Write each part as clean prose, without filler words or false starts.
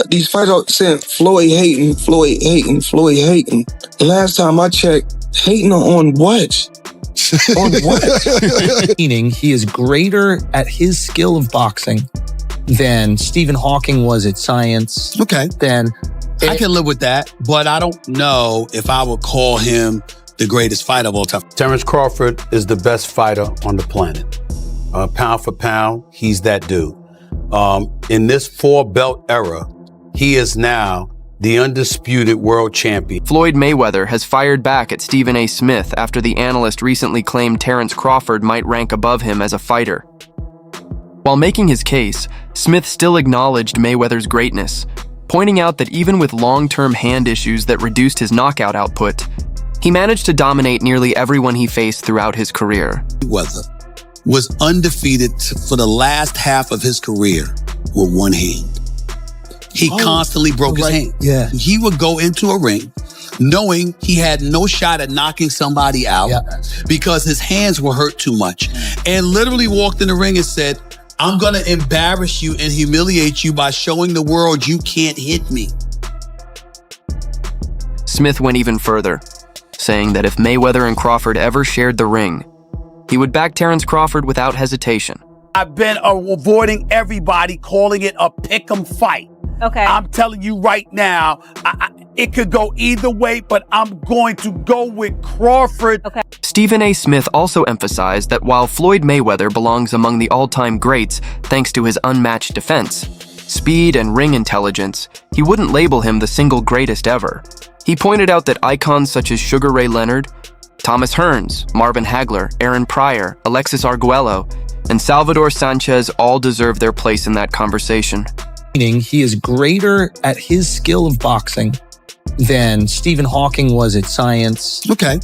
These fighters are saying Floyd hating, Floyd hating, Floyd hating. Last time I checked, hating on what? On what? Meaning he is greater at his skill of boxing than Stephen Hawking was at science. Okay. I can live with that, but I don't know if I would call him the greatest fighter of all time. Terence Crawford is the best fighter on the planet. Pound for pound, he's that dude. In this 4-belt era, he is now the undisputed world champion. Floyd Mayweather has fired back at Stephen A. Smith after the analyst recently claimed Terence Crawford might rank above him as a fighter. While making his case, Smith still acknowledged Mayweather's greatness, pointing out that even with long-term hand issues that reduced his knockout output, he managed to dominate nearly everyone he faced throughout his career. Mayweather was undefeated for the last half of his career with one hand. He constantly broke his hand. Yeah. He would go into a ring knowing he had no shot at knocking somebody out because his hands were hurt too much, and literally walked in the ring and said, I'm going to embarrass you and humiliate you by showing the world you can't hit me. Smith went even further, saying that if Mayweather and Crawford ever shared the ring, he would back Terence Crawford without hesitation. I've been avoiding everybody calling it a pick'em fight. Okay. I'm telling you right now, it could go either way, but I'm going to go with Crawford. Okay. Stephen A. Smith also emphasized that while Floyd Mayweather belongs among the all-time greats thanks to his unmatched defense, speed, and ring intelligence, he wouldn't label him the single greatest ever. He pointed out that icons such as Sugar Ray Leonard, Thomas Hearns, Marvin Hagler, Aaron Pryor, Alexis Arguello, and Salvador Sanchez all deserve their place in that conversation. Meaning he is greater at his skill of boxing than Stephen Hawking was at science. Okay.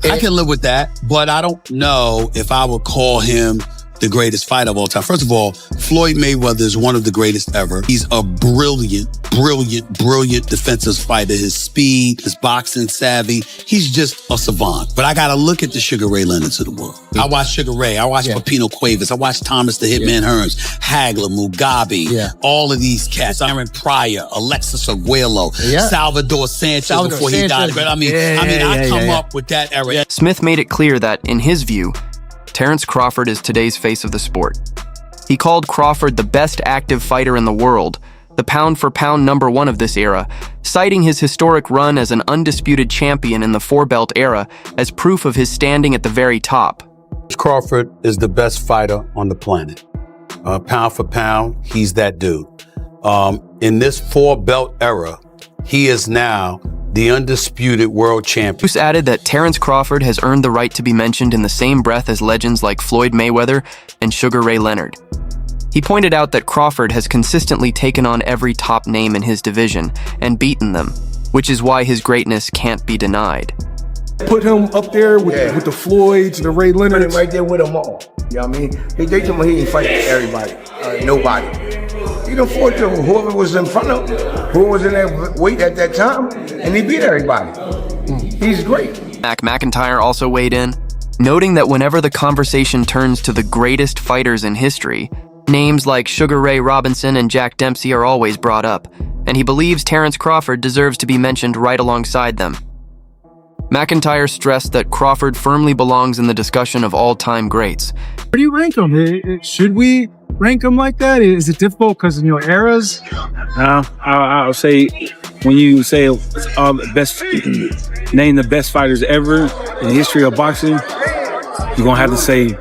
I can live with that, but I don't know if I would call him the greatest fighter of all time. First of all, Floyd Mayweather is one of the greatest ever. He's a brilliant defensive fighter. His speed, his boxing savvy, he's just a savant. But I got to look at the Sugar Ray Leonards of the world. I watched Sugar Ray. I watched Pepino Cuevas. I watched Thomas the Hitman Hearns, Hagler, Mugabe, all of these cats. Aaron Pryor, Alexis Arguello, Salvador Sanchez before he died. But I come up with that era. Smith made it clear that, in his view, Terence Crawford is today's face of the sport. He called Crawford the best active fighter in the world, the pound-for-pound number one of this era, citing his historic run as an undisputed champion in the 4-belt era as proof of his standing at the very top. Crawford is the best fighter on the planet. Pound for pound, he's that dude. In this 4-belt era, he is now the undisputed world champion. Bruce added that Terence Crawford has earned the right to be mentioned in the same breath as legends like Floyd Mayweather and Sugar Ray Leonard. He pointed out that Crawford has consistently taken on every top name in his division and beaten them, which is why his greatness can't be denied. Put him up there with the Floyds, the Ray Leonards. Put him right there with them all. You know what I mean? They told me he didn't fight everybody, nobody. He done fought to whoever was in front of him, who was in that weight at that time, and he beat everybody. He's great. Mac McIntyre also weighed in, noting that whenever the conversation turns to the greatest fighters in history, names like Sugar Ray Robinson and Jack Dempsey are always brought up, and he believes Terence Crawford deserves to be mentioned right alongside them. McIntyre stressed that Crawford firmly belongs in the discussion of all-time greats. Where do you rank him? Should we rank him like that? Is it difficult because of eras? I'll say when you say name the best fighters ever in the history of boxing, you're gonna have to say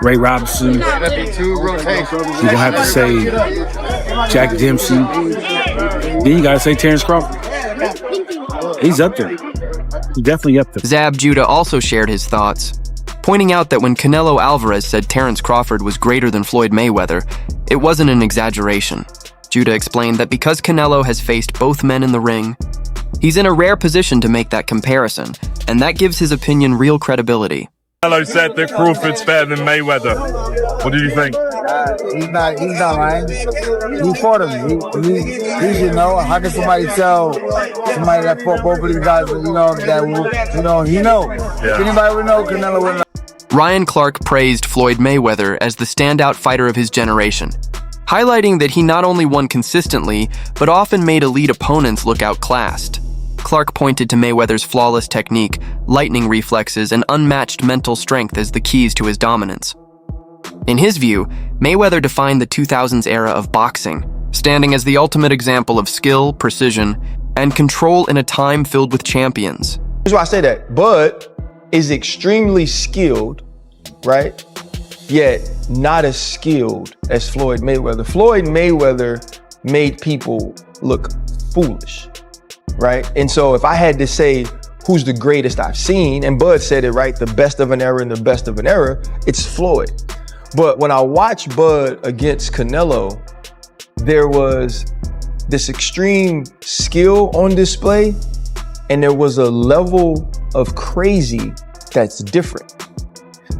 Ray Robinson. You're gonna have to say Jack Dempsey. Then you gotta say Terence Crawford. He's up there. He's definitely up there. Zab Judah also shared his thoughts, pointing out that when Canelo Alvarez said Terence Crawford was greater than Floyd Mayweather, it wasn't an exaggeration. Judah explained that because Canelo has faced both men in the ring, he's in a rare position to make that comparison, and that gives his opinion real credibility. Canelo said that Crawford's better than Mayweather. What do you think? He's not lying. He fought him. He should know. How can somebody tell somebody that fought both of these guys, he knows. If anybody would know, Canelo would know. Ryan Clark praised Floyd Mayweather as the standout fighter of his generation. highlighting that he not only won consistently, but often made elite opponents look outclassed. Clark pointed to Mayweather's flawless technique, lightning reflexes, and unmatched mental strength as the keys to his dominance. In his view, Mayweather defined the 2000s era of boxing, standing as the ultimate example of skill, precision, and control in a time filled with champions. Here's why I say that. Bud is extremely skilled, right? Yet not as skilled as Floyd Mayweather. Floyd Mayweather made people look foolish, right? And so if I had to say who's the greatest I've seen, and Bud said it right, the best of an era and the best of an era, it's Floyd. But when I watched Bud against Canelo, there was this extreme skill on display, and there was a level of crazy that's different.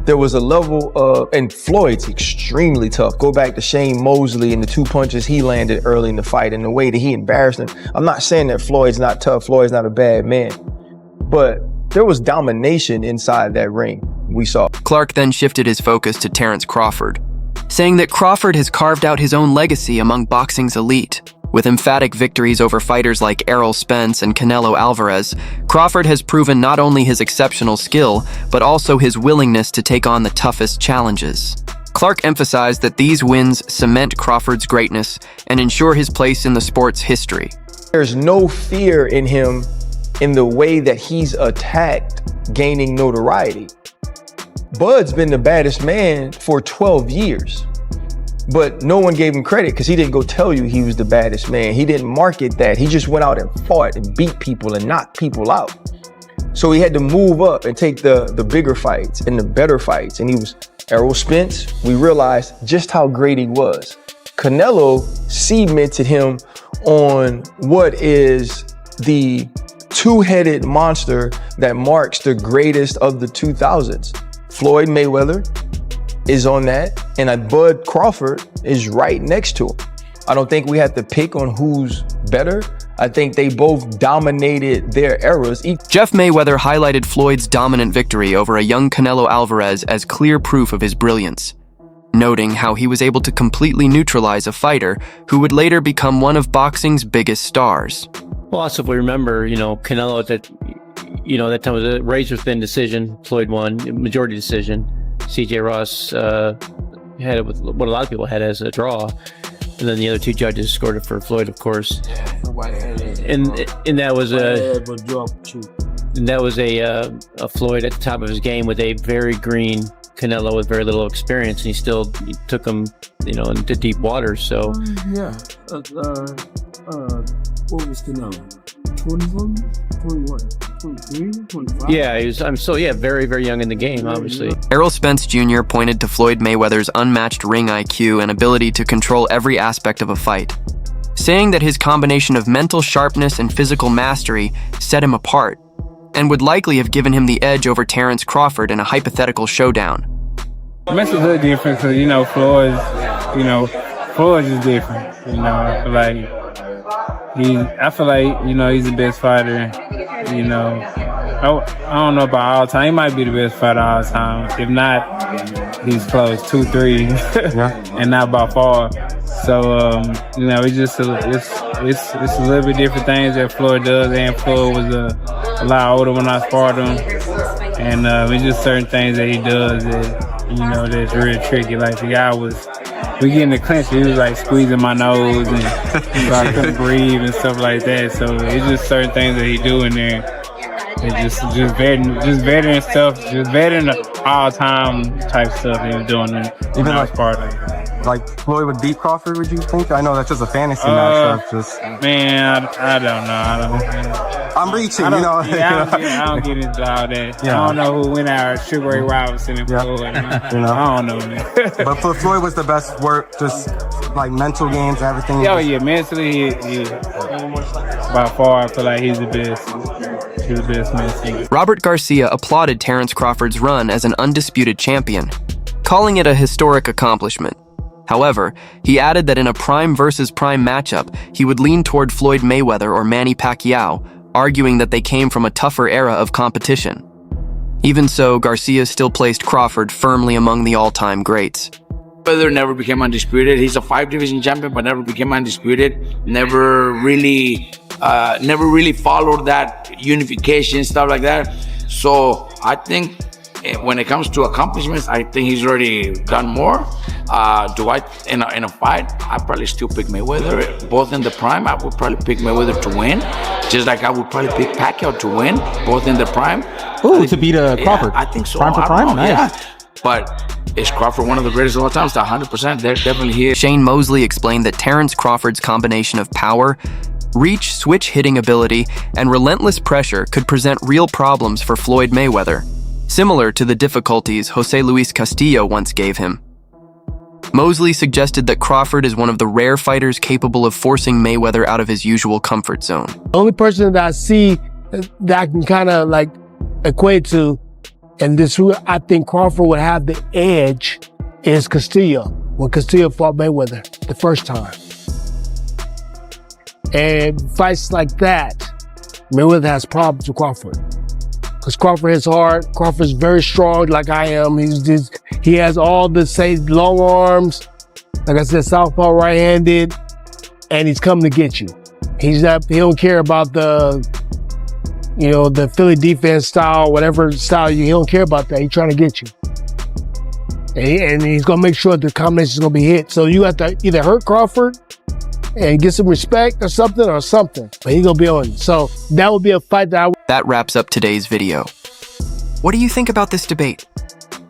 There was a level of, and Floyd's extremely tough. Go back to Shane Mosley and the 2 punches he landed early in the fight and the way that he embarrassed him. I'm not saying that Floyd's not tough, Floyd's not a bad man, but there was domination inside that ring we saw. Clark then shifted his focus to Terence Crawford, saying that Crawford has carved out his own legacy among boxing's elite. With emphatic victories over fighters like Errol Spence and Canelo Alvarez, Crawford has proven not only his exceptional skill, but also his willingness to take on the toughest challenges. Clark emphasized that these wins cement Crawford's greatness and ensure his place in the sport's history. There's no fear in him in the way that he's attacked gaining notoriety. Bud's been the baddest man for 12 years. But no one gave him credit because he didn't go tell you he was the baddest man. He didn't market that. He just went out and fought and beat people and knocked people out. So he had to move up and take the bigger fights and the better fights. And he was Errol Spence. We realized just how great he was. Canelo cemented him on what is the two-headed monster that marks the greatest of the 2000s. Floyd Mayweather is on that, and Bud Crawford is right next to him. I don't think we have to pick on who's better. I think they both dominated their eras. Jeff Mayweather highlighted Floyd's dominant victory over a young Canelo Alvarez as clear proof of his brilliance, noting how he was able to completely neutralize a fighter who would later become one of boxing's biggest stars. Well, also if we remember, Canelo at that time was a razor-thin decision. Floyd won, majority decision. C.J. Ross had it with what a lot of people had as a draw, and then the other two judges scored it for Floyd, of course. And that was a Floyd at the top of his game with a very green Canelo with very little experience, and he still took him, into deep waters. So what was Canelo? 21, 23, 25? Yeah, I'm still very, very young in the game, obviously. Errol Spence Jr. pointed to Floyd Mayweather's unmatched ring IQ and ability to control every aspect of a fight, saying that his combination of mental sharpness and physical mastery set him apart, and would likely have given him the edge over Terence Crawford in a hypothetical showdown. Mental hood different, because, Floyd is different. I feel like he's the best fighter. I don't know about all time. He might be the best fighter all time. If not, he's close 2-3, and not by far. So it's just it's a little bit different things that Floyd does. And Floyd was a lot older when I sparred him, and it's just certain things that he does that that's real tricky. Like the guy we get in the clinch, he was like squeezing my nose, and so I couldn't breathe and stuff like that. So it's just certain things that he do in there. It's just veteran stuff, just veteran all-time type stuff he was doing in our Sparta. Like Floyd would beat Crawford, would you think? I know that's just a fantasy matchup. Man, I don't know. I'm reaching, I don't get into all that. Yeah. I don't know who went out, Sugar Ray Robinson and Floyd. I don't know, man. But for Floyd was the best work, just like mental games and everything. Oh yeah, mentally, by far, I feel like he's the best. He's the best man. Robert Garcia applauded Terence Crawford's run as an undisputed champion, calling it a historic accomplishment. However, he added that in a prime versus prime matchup, he would lean toward Floyd Mayweather or Manny Pacquiao, arguing that they came from a tougher era of competition. Even so, Garcia still placed Crawford firmly among the all-time greats. Mayweather never became undisputed. He's a 5-division champion, but never became undisputed. Never really followed that unification, stuff like that. So I think when it comes to accomplishments, I think he's already done more. Do I, in a fight, I probably still pick Mayweather. Both in the prime, I would probably pick Mayweather to win. Just like I would probably pick Pacquiao to win, both in the prime. Ooh, to beat Crawford. Yeah, I think so. Prime for prime? Nice. Yeah. But is Crawford one of the greatest of all time? 100%. There definitely he is. Shane Mosley explained that Terence Crawford's combination of power, reach, switch hitting ability, and relentless pressure could present real problems for Floyd Mayweather, similar to the difficulties Jose Luis Castillo once gave him. Mosley suggested that Crawford is one of the rare fighters capable of forcing Mayweather out of his usual comfort zone. The only person that I see that I can kind of like equate to, and this who I think Crawford would have the edge, is Castillo, when Castillo fought Mayweather the first time. And fights like that, Mayweather has problems with Crawford. Because Crawford hits hard, Crawford's very strong like I am. He has all the same long arms, like I said, southpaw right-handed, and he's coming to get you. He don't care about the Philly defense style, whatever style he don't care about that. He's trying to get you. And he's gonna make sure the combination is gonna be hit. So you have to either hurt Crawford and get some respect or something. But he's gonna be on you. So that would be a fight That wraps up today's video. What do you think about this debate?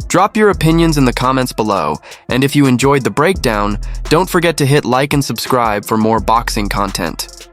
Drop your opinions in the comments below, and if you enjoyed the breakdown, don't forget to hit like and subscribe for more boxing content.